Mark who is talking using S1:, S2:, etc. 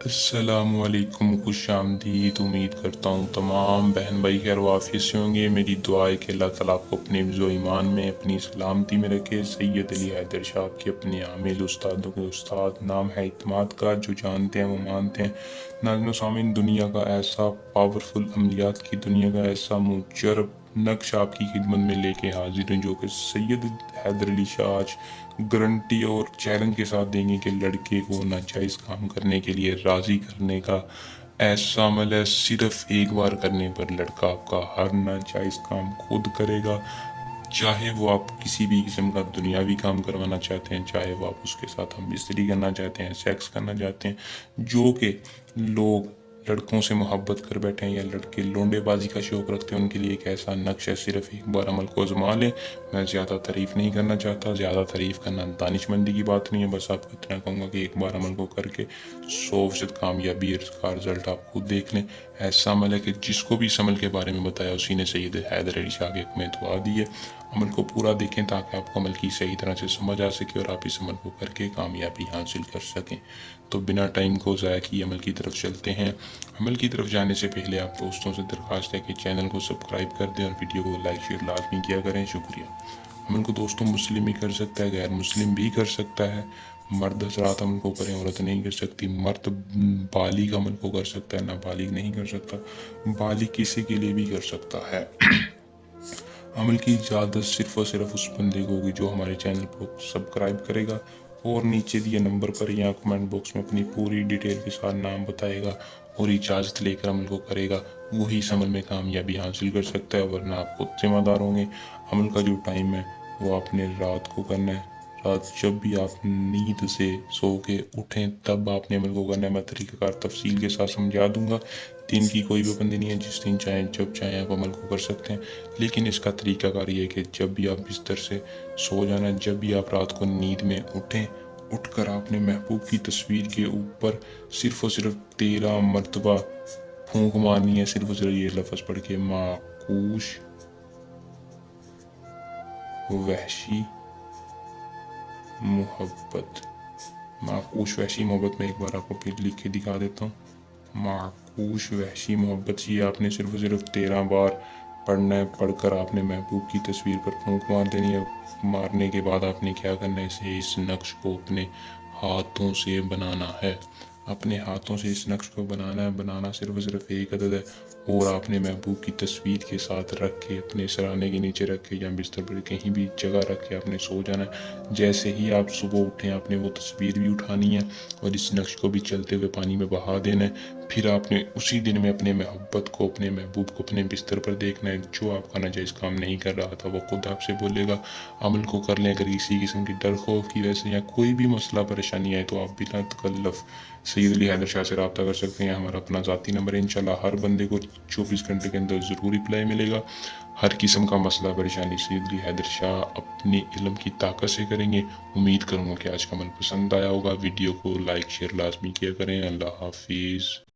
S1: अस्सलाम वालेकुम, खुश आमदीद। उम्मीद करता हूँ तमाम बहन भाई खैर वाफियत से होंगे। मेरी दुआ है कि अल्लाह ताला आपको अपने हिफ्ज़ ईमान में अपनी सलामती में रखे। सैयद अली हैदर शाह के अपने आमिल उस्तादों के उस्ताद, नाम है इत्माद का, जो जानते हैं वो मानते हैं। नाज़रीन व सामीन, दुनिया का ऐसा पावरफुल अमलियात की दुनिया का ऐसा मुजरब नक्श आपकी खिदमत में लेके हाजिर हैं, जो कि सैयद हैदर अली शाह आज गारंटी और चैलेंज के साथ देंगे कि लड़के को नाजायज़ काम करने के लिए राज़ी करने का ऐसा अमल है, सिर्फ एक बार करने पर लड़का आपका हर नाजायज़ काम खुद करेगा। चाहे वो आप किसी भी किस्म का दुनियावी काम करवाना चाहते हैं, चाहे वो आप उसके साथ हम बिस्तरी करना चाहते हैं, सेक्स करना चाहते हैं, जो कि लोग लड़कों से मोहब्बत कर बैठे हैं या लड़के लोंडेबाजी का शौक़ रखते हैं, उनके लिए एक ऐसा नक्श है, सिर्फ एक बार अमल को आज़मा लें। मैं ज़्यादा तारीफ़ नहीं करना चाहता, ज़्यादा तारीफ़ करना दानिशमंदी की बात नहीं है, बस आपको इतना कहूँगा कि एक बार अमल को करके 100% कामयाबी का रिज़ल्ट आप खुद देख लें। ऐसा अमल है कि जिसको भी इस अमल के बारे में बताया उसी ने सैयद हैदर अली शाह के हक़ में दुआ दी है। अमल को पूरा देखें ताकि आपको अमल की सही तरह से समझ आ सके और आप इस अमल को करके कामयाबी हासिल कर सकें। तो बिना टाइम को ज़ाया किए अमल की तरफ चलते हैं। अमल की तरफ जाने से पहले आप दोस्तों से दरख्वास्त है कि चैनल को सब्सक्राइब कर दें और वीडियो को लाइक शेयर लाजमी किया करें। शुक्रिया। अमल को दोस्तों मुस्लिम भी कर सकता है, गैर मुस्लिम भी कर सकता है। मर्द हज़रात अमल को करें, औरत नहीं कर सकती। मर्द बालिग अमल को कर सकता है, नाबालिग नहीं कर सकता। बालिग किसी के लिए भी कर सकता है। अमल की इजाज़त सिर्फ़ और सिर्फ उस बंदे को होगी जो हमारे चैनल को सब्सक्राइब करेगा और नीचे दिए नंबर पर या कमेंट बॉक्स में अपनी पूरी डिटेल के साथ नाम बताएगा और इजाज़त लेकर अमल को करेगा। वही इस अमल में कामयाबी हासिल कर सकता है, वरना आप खुद ज़िम्मेदार होंगे। अमल का जो टाइम है वो आपने रात को करना है। रात जब भी आप नींद से सो के उठें तब आपने अमल को करना है। मैं तरीक़ाकार तफसील के साथ समझा दूँगा। दिन की कोई पाबंदी नहीं है, जिस दिन चाहें जब चाहें आप अमल को कर सकते हैं, लेकिन इसका तरीक़ाकार ये है कि जब भी आप बिस्तर से सो जाना, जब भी आप रात को नींद में उठें, उठकर आपने महबूब की तस्वीर के ऊपर सिर्फ़ और सिर्फ 13 मरतबा फूंक मारनी है। सिर्फ़ और सिर्फ ये लफ्ज़ पढ़ के, माकूश वहशी मोहब्बत। माकूश वहशी मोहब्बत में एक बार आपको फिर लिख के दिखा देता हूँ। माकूश वहशी मोहब्बत, ये आपने सिर्फ और सिर्फ 13 बार पढ़ना है। पढ़कर आपने महबूब की तस्वीर पर फूंक मार देनी है। मारने के बाद आपने क्या करना है, इसे इस नक्श को अपने हाथों से बनाना है। अपने हाथों से इस नक्श को बनाना है। बनाना सिर्फ और सिर्फ एक अदद है और आपने महबूब की तस्वीर के साथ रख के अपने सराहने के नीचे रख के या बिस्तर पर कहीं भी जगह रख के आपने सो जाना है। जैसे ही आप सुबह उठें आपने वो तस्वीर भी उठानी है और इस नक्श को भी चलते हुए पानी में बहा देना है। फिर आपने उसी दिन में अपने मोहब्बत को, अपने महबूब को अपने बिस्तर पर देखना है। जो आपका नाजायज़ काम नहीं कर रहा था वो खुद आपसे बोलेगा। अमल को कर लें। अगर किसी किस्म की डर खौफ की वजह से या कोई भी मसला परेशानी आए तो आप बिना तकल्लुफ़ सैयद अली हैदर शाह से रब्ता कर सकते हैं। हमारा अपना ज़ाती नंबर है। इंशाल्लाह हर बंदे को 24 घंटे के अंदर ज़रूर रिप्लाई मिलेगा। हर किस्म का मसला परेशानी सैयद अली हैदर शाह अपने इल्म की ताकत से करेंगे। उम्मीद करूँगा कि आज का अमल पसंद आया होगा। वीडियो को लाइक शेयर लाजमी किया करें। अल्लाह हाफिज़।